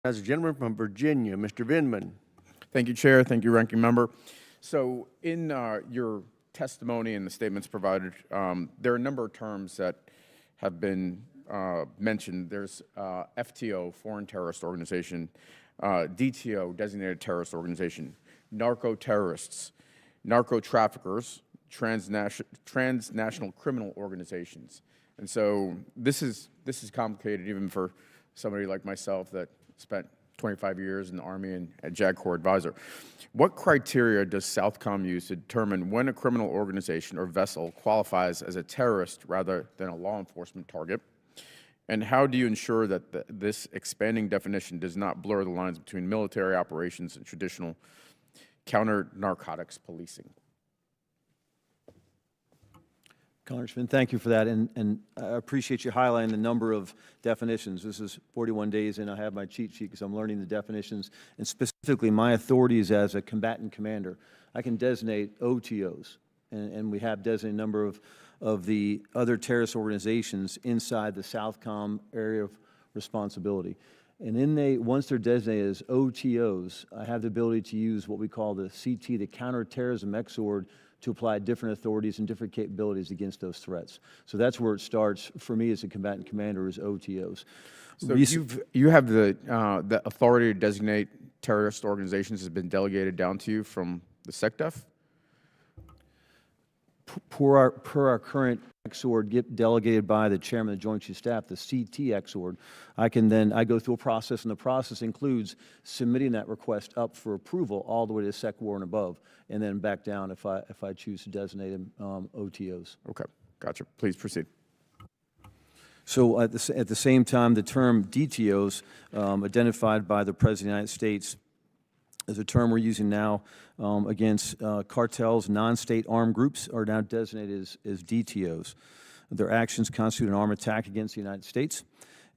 As a gentleman from Virginia, Mr. Vindman. Thank you, Chair. Thank you, Ranking Member. So in your testimony and the statements provided, there are a number of terms that have been mentioned. There's FTO, Foreign Terrorist Organization, DTO, Designated Terrorist Organization, narco-terrorists, narco-traffickers, transnational criminal organizations. And so this is complicated even for somebody like myself that spent 25 years in the Army and a JAG Corps advisor. What criteria does Southcom use to determine when a criminal organization or vessel qualifies as a terrorist rather than a law enforcement target? And how do you ensure that this expanding definition does not blur the lines between military operations and traditional counter-narcotics policing? Congressman, thank you for that, and I appreciate you highlighting the number of definitions. This is 41 days in. I have my cheat sheet because I'm learning the definitions, and specifically my authorities as a combatant commander. I can designate OTOs, and we have designated a number of the other terrorist organizations inside the Southcom area of responsibility. And once they're designated as OTOs, I have the ability to use what we call the CT, the counterterrorism XORD, to apply different authorities and different capabilities against those threats. So that's where it starts for me as a combatant commander, is OTOs. So you have the authority to designate terrorist organizations has been delegated down to you from the SecDef? Per our current XORD delegated by the chairman of the Joint Chiefs of Staff, the CT XORD, I go through a process, and the process includes submitting that request up for approval all the way to SecWar and above, and then back down if I choose to designate them OTOs. Okay, gotcha. Please proceed. So at the same time, the term DTOs, identified by the President of the United States, is a term we're using now against cartels. Non-state armed groups are now designated as DTOs. Their actions constitute an armed attack against the United States,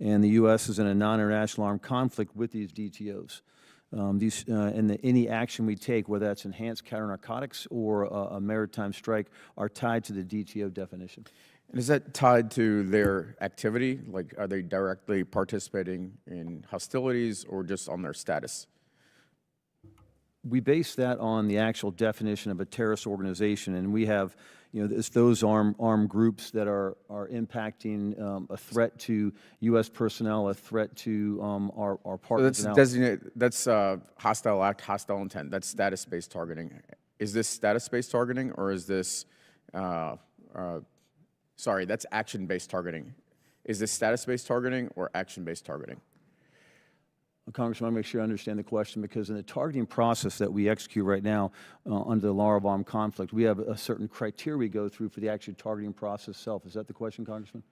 and the U.S. is in a non-international armed conflict with these DTOs. Any action we take, whether that's enhanced counter-narcotics or a maritime strike, are tied to the DTO definition. And is that tied to their activity? Like, are they directly participating in hostilities or just on their status? We base that on the actual definition of a terrorist organization, and we have, it's those armed groups that are impacting a threat to U.S. personnel, a threat to our partners. So that's hostile act, hostile intent. That's status-based targeting. Is this status-based targeting, or is this, sorry, that's action-based targeting. Is this status-based targeting or action-based targeting? Congressman, I want to make sure I understand the question, because in the targeting process that we execute right now under the law of armed conflict, we have a certain criteria we go through for the actual targeting process itself. Is that the question, Congressman?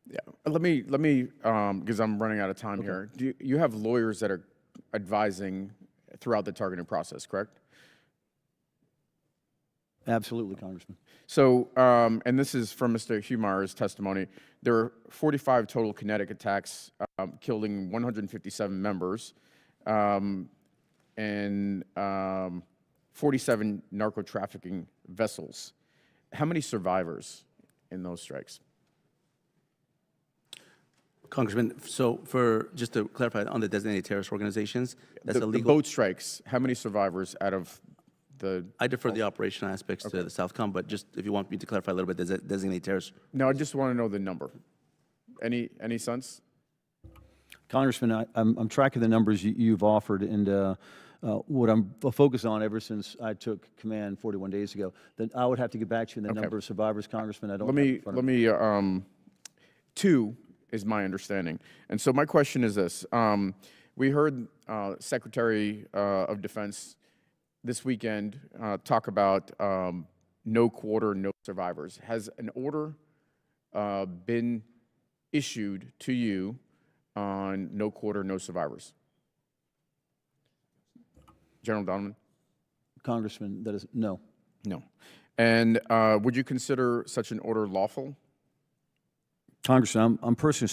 Yeah. Let me because I'm running out of time here. Do you have lawyers that are advising throughout the targeting process, correct? Absolutely, Congressman. So, and this is from Mr. Humar's testimony, there were 45 total kinetic attacks, killing 157 members, and 47 narco-trafficking vessels. How many survivors in those strikes? Congressman, so just to clarify, on the designated terrorist organizations, that's the illegal. boat strikes, how many survivors out of I defer the operational aspects to the Southcom, but just if you want me to clarify a little bit, the designated terrorist. No, I just want to know the number. Any sense? Congressman, I'm tracking the numbers you've offered, and what I'm focused on ever since I took command 41 days ago. Then I would have to get back to you in the number of survivors, Congressman. I don't. Let me. Two is my understanding, and so my question is this: we heard Secretary of Defense this weekend talk about no quarter, no survivors. Has an order been issued to you on no quarter, no survivors? General Donovan? Congressman, that is no. No. And would you consider such an order lawful? Congressman, I'm personally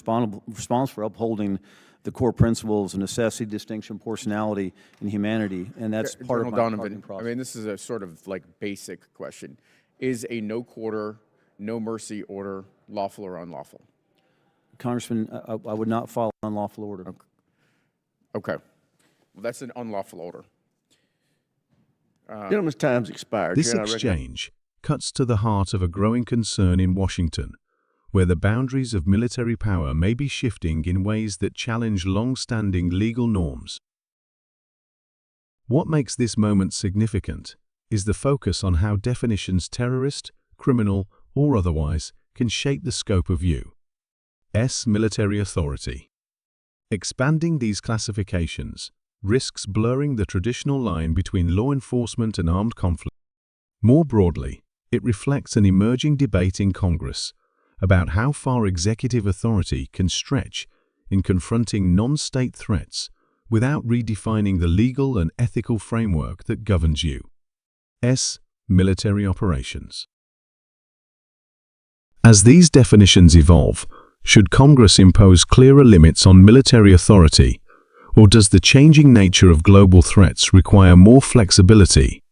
responsible for upholding the core principles of necessity, distinction, proportionality, and humanity, and that's part of my targeting process. I mean, this is a sort of like basic question. Is a no quarter, no mercy order lawful or unlawful? Congressman, I would not follow unlawful order. Okay. Okay. Well, that's an unlawful order. Gentleman's time's expired. This Chair, and I recognize- exchange cuts to the heart of a growing concern in Washington, where the boundaries of military power may be shifting in ways that challenge long-standing legal norms. What makes this moment significant is the focus on how definitions terrorist, criminal, or otherwise can shape the scope of U.S. military authority. Expanding these classifications risks blurring the traditional line between law enforcement and armed conflict. More broadly, it reflects an emerging debate in Congress about how far executive authority can stretch in confronting non-state threats without redefining the legal and ethical framework that governs U.S. military operations. As these definitions evolve, should Congress impose clearer limits on military authority, or does the changing nature of global threats require more flexibility